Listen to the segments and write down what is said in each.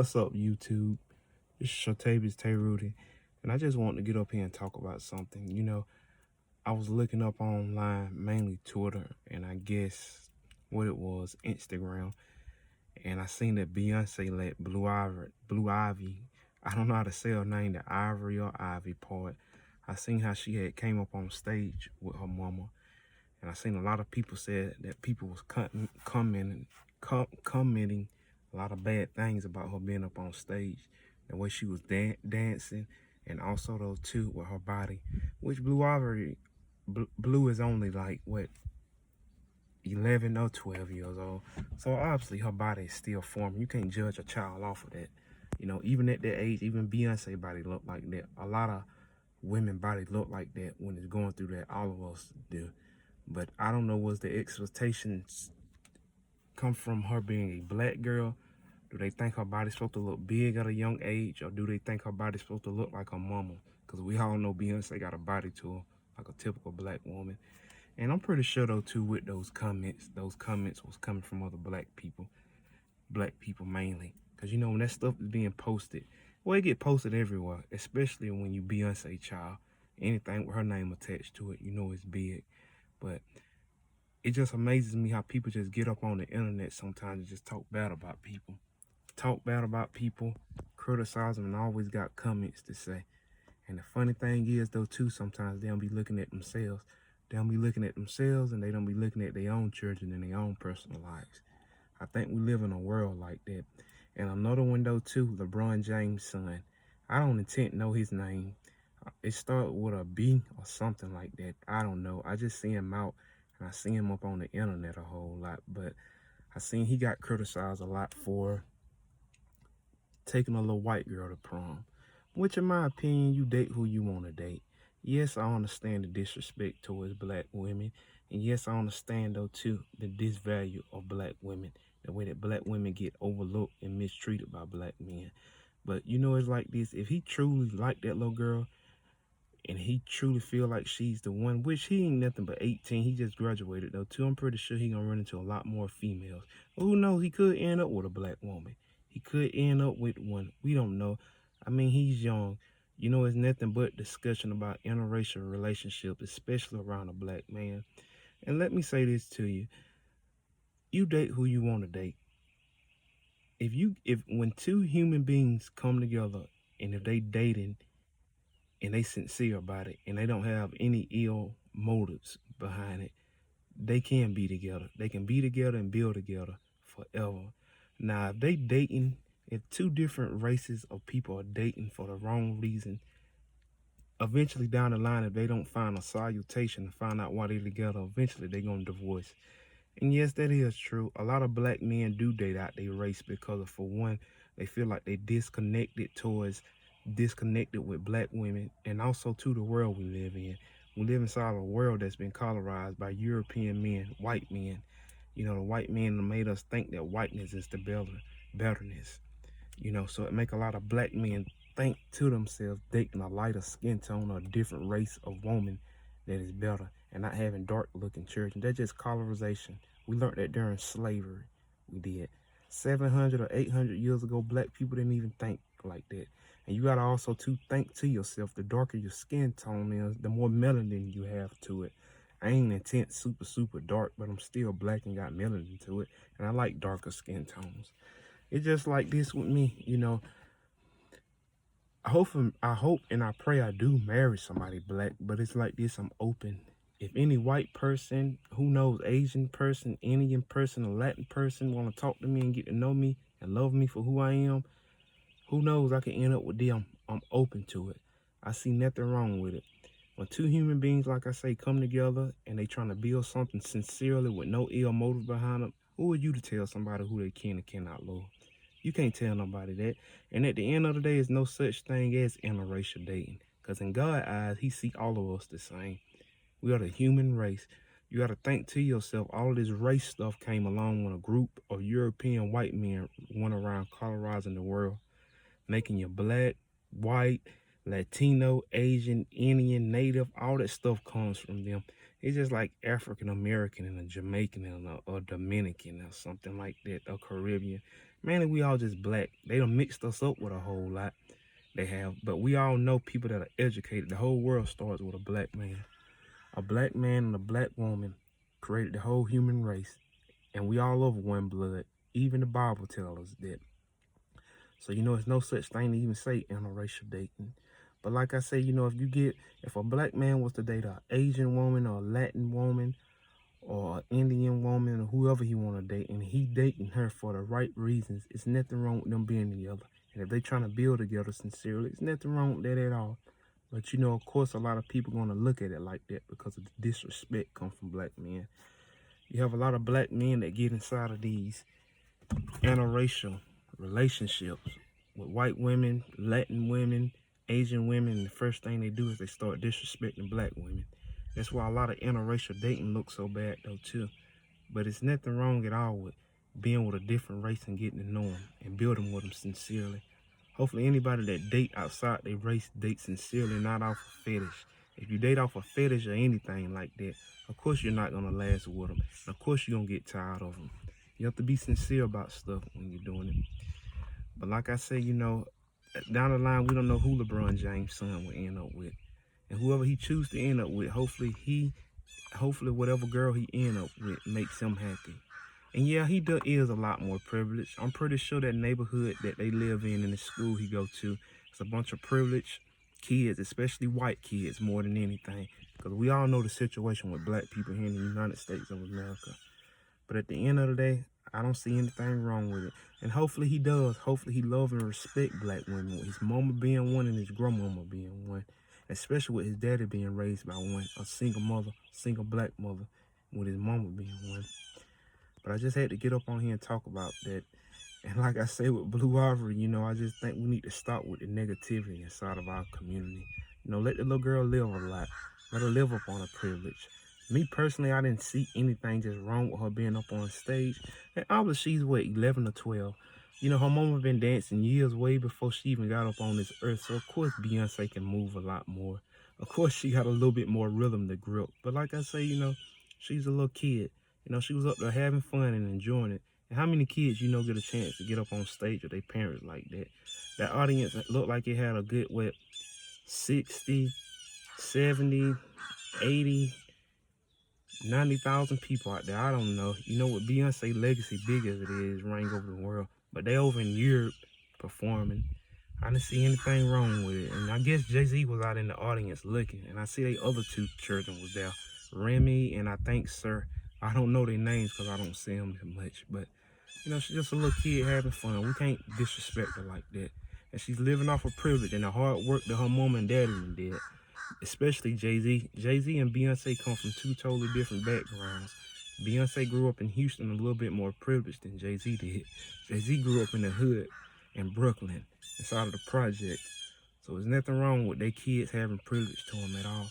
What's up, YouTube? It's Shatavis Tay Rudy, and I just want to get up here and talk about something. I was looking up online, mainly Twitter, and I guess what it was, Instagram, and I seen that Beyonce let Blue Ivy, I don't know how to say her name, the Ivory or Ivy part. I seen how she had came up on stage with her mama, and I seen a lot of people said that people was commenting a lot of bad things about her being up on stage, the way she was dancing, and also though too with her body, which Blue is only like what 11 or 12 years old, so obviously her body is still forming. You can't judge a child off of that. Even at that age, even Beyonce body look like that. A lot of women body look like that when it's going through that. All of us do. But I don't know, was the expectations come from her being a black girl? Do they think her body's supposed to look big at a young age, or do they think her body's supposed to look like her mama? Because we all know Beyonce got a body to her, like a typical black woman. And I'm pretty sure though too with those comments was coming from other black people mainly. Because when that stuff is being posted, well, it get posted everywhere, especially when you Beyonce child. Anything with her name attached to it, it's big. But it just amazes me how people just get up on the internet sometimes and just talk bad about people. Criticize them, and always got comments to say. And the funny thing is though too, sometimes they don't be looking at themselves. They don't be looking at themselves, and they don't be looking at their own children and their own personal lives. I think we live in a world like that. And another one though too, LeBron James' son. I don't intend to know his name. It started with a B or something like that. I don't know. I just see him out, and I see him up on the internet a whole lot. But I seen he got criticized a lot for taking a little white girl to prom, which in my opinion, you date who you want to date. Yes, I understand the disrespect towards black women, and yes, I understand though too the disvalue of black women, the way that black women get overlooked and mistreated by black men. But it's like this: if he truly liked that little girl, and he truly feel like she's the one, which he ain't nothing but 18, he just graduated though too. I'm pretty sure he gonna run into a lot more females. But who knows, he could end up with a black woman. He could end up with one. We don't know. I mean, he's young. It's nothing but discussion about interracial relationships, especially around a black man. And let me say this to you. You date who you want to date. If when two human beings come together, and if they dating and they sincere about it, and they don't have any ill motives behind it, they can be together. They can be together and build together forever. Now, if two different races of people are dating for the wrong reason, eventually down the line, if they don't find a salutation and find out why they're together, eventually they're going to divorce. And yes, that is true. A lot of black men do date out their race because for one, they feel like they disconnected with black women, and also to the world we live in. We live inside a world that's been colorized by European men, white men. The white men made us think that whiteness is the betterness. So it make a lot of black men think to themselves dating a lighter skin tone or a different race of woman that is better, and not having dark looking children. That's just colorization. We learned that during slavery. We did. 700 or 800 years ago, black people didn't even think like that. And you gotta also think to yourself, the darker your skin tone is, the more melanin you have to it. I ain't intense super dark, but I'm still black and got melanin to it, and I like darker skin tones. It's just like this with me. I hope and I pray I do marry somebody black, but it's like this: I'm open. If any white person, who knows, Asian person, Indian person, or Latin person want to talk to me and get to know me and love me for who I am, who knows, I can end up with them. I'm open to it. I see nothing wrong with it. When two human beings, like I say, come together and they trying to build something sincerely with no ill motive behind them, who are you to tell somebody who they can and cannot love? You can't tell nobody that. And at the end of the day, there's no such thing as interracial dating. Because in God's eyes, he see all of us the same. We are the human race. You got to think to yourself, all of this race stuff came along when a group of European white men went around colorizing the world, making you black, white, Latino, Asian, Indian, Native. All that stuff comes from them. It's just like African American and a Jamaican and a Dominican or something like that, or Caribbean. Mainly we all just black. They done mixed us up with a whole lot. They have. But we all know people that are educated. The whole world starts with a black man. A black man and a black woman created the whole human race. And we all of one blood. Even the Bible tells us that. So, it's no such thing to even say interracial dating. But like I say, if a black man was to date an Asian woman or a Latin woman or an Indian woman or whoever he want to date, and he dating her for the right reasons, it's nothing wrong with them being together. And if they trying to build together sincerely, it's nothing wrong with that at all. But of course, a lot of people going to look at it like that because of the disrespect come from black men. You have a lot of black men that get inside of these interracial relationships with white women, Latin women, Asian women, and the first thing they do is they start disrespecting black women. That's why a lot of interracial dating looks so bad though too. But it's nothing wrong at all with being with a different race and getting to know them and building with them sincerely. Hopefully anybody that date outside their race dates sincerely, not off a fetish. If you date off a fetish or anything like that, of course you're not gonna last with them. Of course you're gonna get tired of them. You have to be sincere about stuff when you're doing it. But like I say, down the line, we don't know who LeBron James' son will end up with. And whoever he chooses to end up with, hopefully whatever girl he end up with makes him happy. And yeah, he is a lot more privileged. I'm pretty sure that neighborhood that they live in the school he go to, it's a bunch of privileged kids, especially white kids more than anything. Because we all know the situation with black people here in the United States of America. But at the end of the day, I don't see anything wrong with it. And hopefully he does. Hopefully he love and respect black women, with his mama being one and his grandmama being one. Especially with his daddy being raised by one, a single mother, single black mother, with his mama being one. But I just had to get up on here and talk about that. And like I say with Blue Ivory, I just think we need to stop with the negativity inside of our community. Let the little girl live a lot. Let her live up on her privilege. Me personally, I didn't see anything just wrong with her being up on stage. And obviously she's, 11 or 12. Her mama been dancing years way before she even got up on this earth. So, of course, Beyonce can move a lot more. Of course, she got a little bit more rhythm to grip. But like I say, she's a little kid. She was up there having fun and enjoying it. And how many kids, get a chance to get up on stage with their parents like that? That audience looked like it had a good, 60, 70, 80, 90,000 people out there. I don't know. With Beyonce legacy big as it is, ring over the world. But they over in Europe performing. I didn't see anything wrong with it. And I guess Jay-Z was out in the audience looking. And I see they other two children was there. Remy and I think Sir. I don't know their names because I don't see them much. But, she's just a little kid having fun. We can't disrespect her like that. And she's living off of privilege and the hard work that her mom and daddy did. Especially Jay-Z. Jay-Z and Beyonce come from two totally different backgrounds. Beyonce grew up in Houston a little bit more privileged than Jay-Z did. Jay-Z grew up in the hood in Brooklyn, inside of the project. So there's nothing wrong with their kids having privilege to them at all.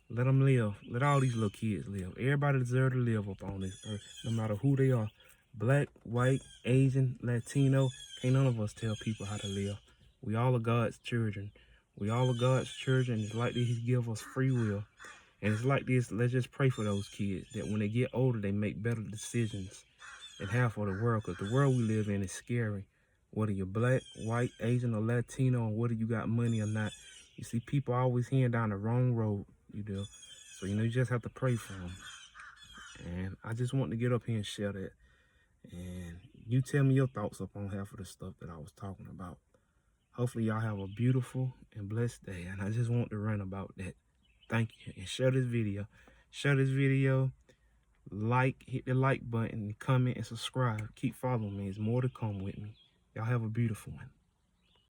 Let them live. Let all these little kids live. Everybody deserves to live up on this earth, no matter who they are. Black, white, Asian, Latino. Can't none of us tell people how to live. We all are God's children. We all are God's children. It's like this, He give us free will. And it's like this, let's just pray for those kids that when they get older, they make better decisions and have for the world. Because the world we live in is scary. Whether you're black, white, Asian, or Latino, or whether you got money or not. You see, people always heading down the wrong road, So, you just have to pray for them. And I just want to get up here and share that. And you tell me your thoughts up on half of the stuff that I was talking about. Hopefully y'all have a beautiful and blessed day. And I just want to rant about that. Thank you. And share this video. Share this video. Hit the like button, comment, and subscribe. Keep following me. There's more to come with me. Y'all have a beautiful one.